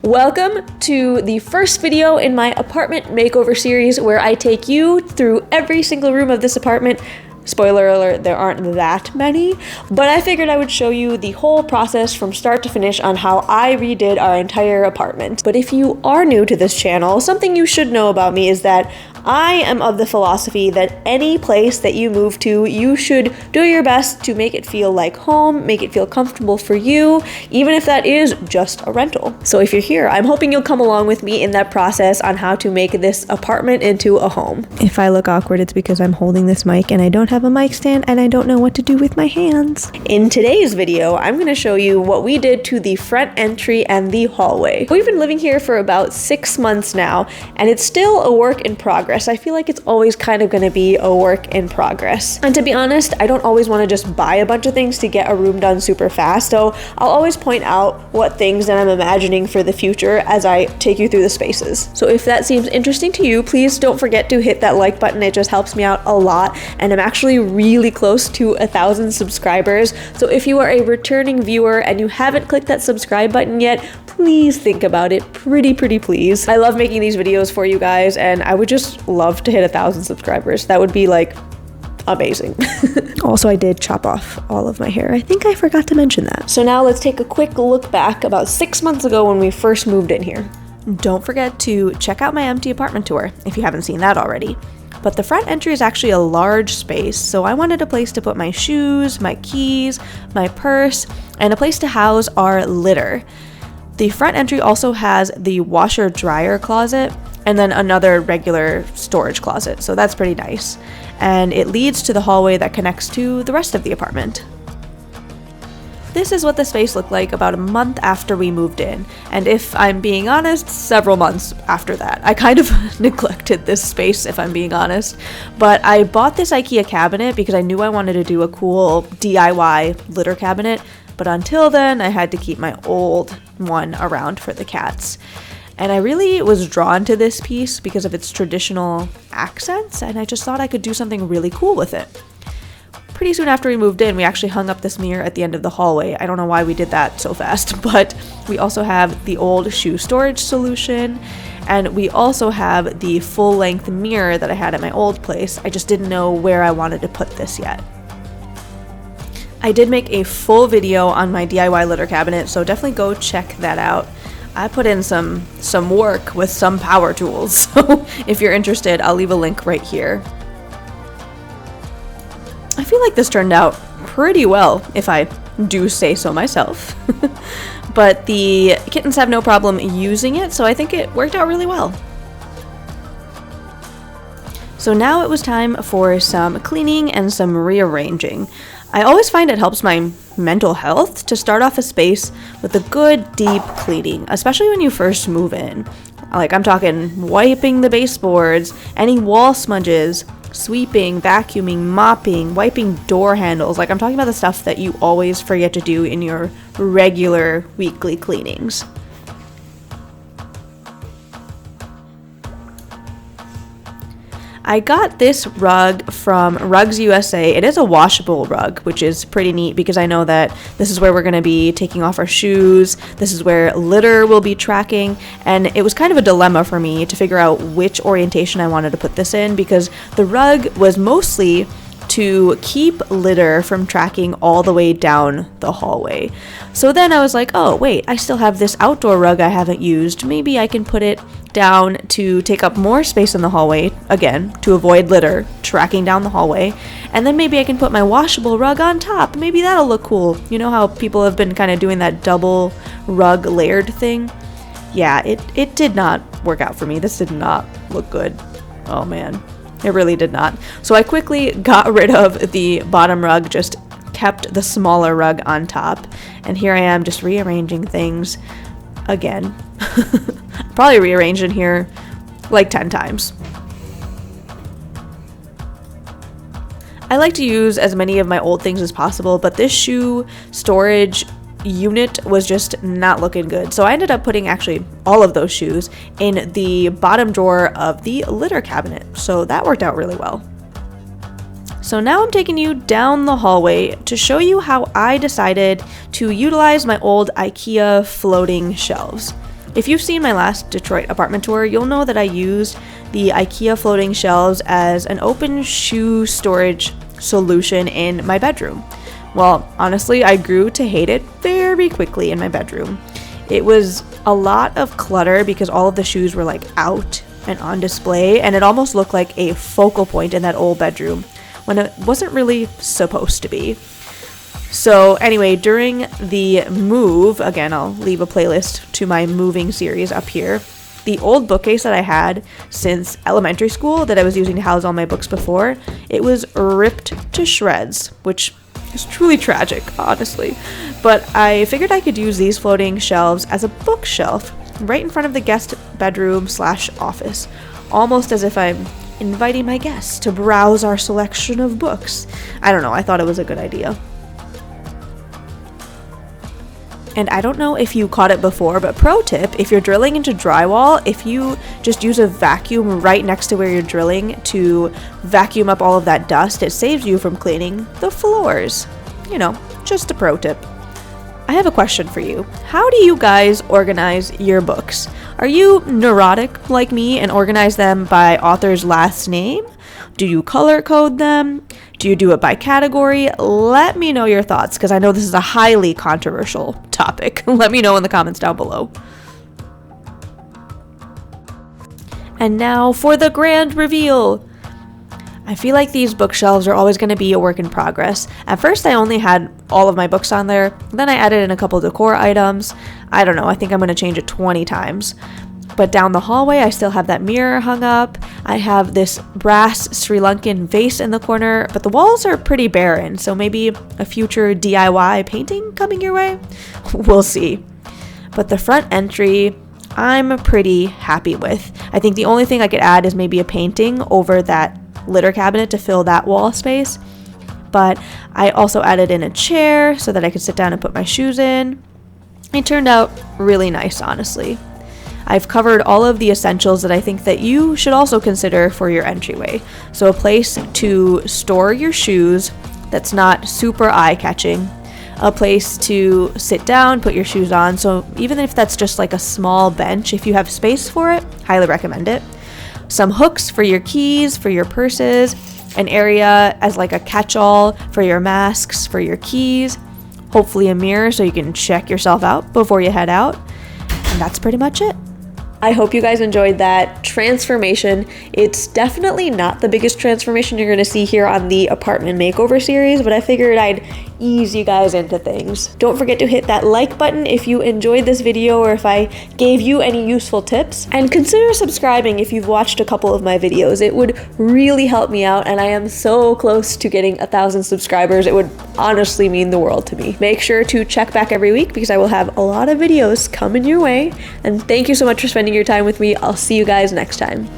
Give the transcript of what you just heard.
Welcome to the first video in my apartment makeover series where I take you through every single room of this apartment. Spoiler alert, there aren't that many, but I figured I would show you the whole process from start to finish on how I redid our entire apartment. But if you are new to this channel, something you should know about me is that I am of the philosophy that any place that you move to, you should do your best to make it feel like home, make it feel comfortable for you, even if that is just a rental. So if you're here, I'm hoping you'll come along with me in that process on how to make this apartment into a home. If I look awkward, it's because I'm holding this mic and I don't have a mic stand and I don't know what to do with my hands. In today's video, I'm going to show you what we did to the front entry and the hallway. We've been living here for about 6 months now, and it's still a work in progress. I feel like it's always kind of going to be a work in progress. And to be honest, I don't always want to just buy a bunch of things to get a room done super fast, so I'll always point out what things that I'm imagining for the future as I take you through the spaces. So if that seems interesting to you, please don't forget to hit that like button. It just helps me out a lot, and I'm actually really close to 1,000 subscribers. So if you are a returning viewer and you haven't clicked that subscribe button yet, please think about it pretty please. I love making these videos for you guys, and I would just love to hit 1,000 subscribers. That would be like amazing. Also, I did chop off all of my hair. I think I forgot to mention that. So now let's take a quick look back about 6 months ago when we first moved in here. Don't forget to check out my empty apartment tour if you haven't seen that already. But the front entry is actually a large space, so I wanted a place to put my shoes, my keys, my purse, and a place to house our litter. The front entry also has the washer-dryer closet and then another regular storage closet, so that's pretty nice. And it leads to the hallway that connects to the rest of the apartment. This is what the space looked like about a month after we moved in, and if I'm being honest, several months after that. I kind of neglected this space, if I'm being honest, but I bought this IKEA cabinet because I knew I wanted to do a cool DIY litter cabinet, but until then, I had to keep my old one around for the cats. And I really was drawn to this piece because of its traditional accents, and I just thought I could do something really cool with it. Pretty soon after we moved in, we actually hung up this mirror at the end of the hallway. I don't know why we did that so fast, but we also have the old shoe storage solution, and we also have the full-length mirror that I had at my old place. I just didn't know where I wanted to put this yet. I did make a full video on my DIY litter cabinet, so definitely go check that out. I put in some work with some power tools, so if you're interested, I'll leave a link right here. I feel like this turned out pretty well, if I do say so myself. But the kittens have no problem using it, so I think it worked out really well. So now it was time for some cleaning and some rearranging. I always find it helps my mental health to start off a space with a good deep cleaning, especially when you first move in. Like, I'm talking wiping the baseboards, any wall smudges, sweeping, vacuuming, mopping, wiping door handles. Like, I'm talking about the stuff that you always forget to do in your regular weekly cleanings. I got this rug from Rugs USA. It is a washable rug, which is pretty neat because I know that this is where we're going to be taking off our shoes. This is where litter will be tracking. And it was kind of a dilemma for me to figure out which orientation I wanted to put this in because the rug was mostly to keep litter from tracking all the way down the hallway. So then I was like, oh wait, I still have this outdoor rug I haven't used. Maybe I can put it down to take up more space in the hallway, again, to avoid litter tracking down the hallway. And then maybe I can put my washable rug on top. Maybe that'll look cool. You know how people have been kind of doing that double rug layered thing? Yeah, it did not work out for me. This did not look good. Oh man. It really did not. So I quickly got rid of the bottom rug, just kept the smaller rug on top. And here I am just rearranging things again. Probably rearranged in here like 10 times. I like to use as many of my old things as possible, but this shoe storage unit was just not looking good. So I ended up putting actually all of those shoes in the bottom drawer of the litter cabinet. So that worked out really well. So now I'm taking you down the hallway to show you how I decided to utilize my old IKEA floating shelves. If you've seen my last Detroit apartment tour, you'll know that I used the IKEA floating shelves as an open shoe storage solution in my bedroom. Well, honestly, I grew to hate it very quickly in my bedroom. It was a lot of clutter because all of the shoes were like out and on display, and it almost looked like a focal point in that old bedroom when it wasn't really supposed to be. So anyway, during the move, again, I'll leave a playlist to my moving series up here. The old bookcase that I had since elementary school that I was using to house all my books before, it was ripped to shreds, which is truly tragic, honestly. But I figured I could use these floating shelves as a bookshelf right in front of the guest bedroom / office, almost as if I'm inviting my guests to browse our selection of books. I don't know, I thought it was a good idea. And I don't know if you caught it before, but pro tip, if you're drilling into drywall, if you just use a vacuum right next to where you're drilling to vacuum up all of that dust, it saves you from cleaning the floors. You know, just a pro tip. I have a question for you. How do you guys organize your books? Are you neurotic like me and organize them by author's last name? Do you color code them? Do you do it by category? Let me know your thoughts, because I know this is a highly controversial topic. Let me know in the comments down below. And now for the grand reveal. I feel like these bookshelves are always going to be a work in progress. At first, I only had all of my books on there. Then I added in a couple decor items. I don't know, I think I'm going to change it 20 times. But down the hallway, I still have that mirror hung up. I have this brass Sri Lankan vase in the corner, but the walls are pretty barren, so maybe a future DIY painting coming your way? We'll see. But the front entry, I'm pretty happy with. I think the only thing I could add is maybe a painting over that litter cabinet to fill that wall space. But I also added in a chair so that I could sit down and put my shoes in. It turned out really nice, honestly. I've covered all of the essentials that I think that you should also consider for your entryway. So a place to store your shoes that's not super eye-catching. A place to sit down, put your shoes on. So even if that's just like a small bench, if you have space for it, highly recommend it. Some hooks for your keys, for your purses. An area as like a catch-all for your masks, for your keys. Hopefully a mirror so you can check yourself out before you head out. And that's pretty much it. I hope you guys enjoyed that transformation. It's definitely not the biggest transformation you're going to see here on the apartment makeover series, but I figured I'd ease you guys into things. Don't forget to hit that like button if you enjoyed this video or if I gave you any useful tips, and consider subscribing if you've watched a couple of my videos. It would really help me out, and I am so close to getting 1,000 subscribers. It would honestly mean the world to me. Make sure to check back every week because I will have a lot of videos coming your way, and thank you so much for spending your time with me. I'll see you guys next time.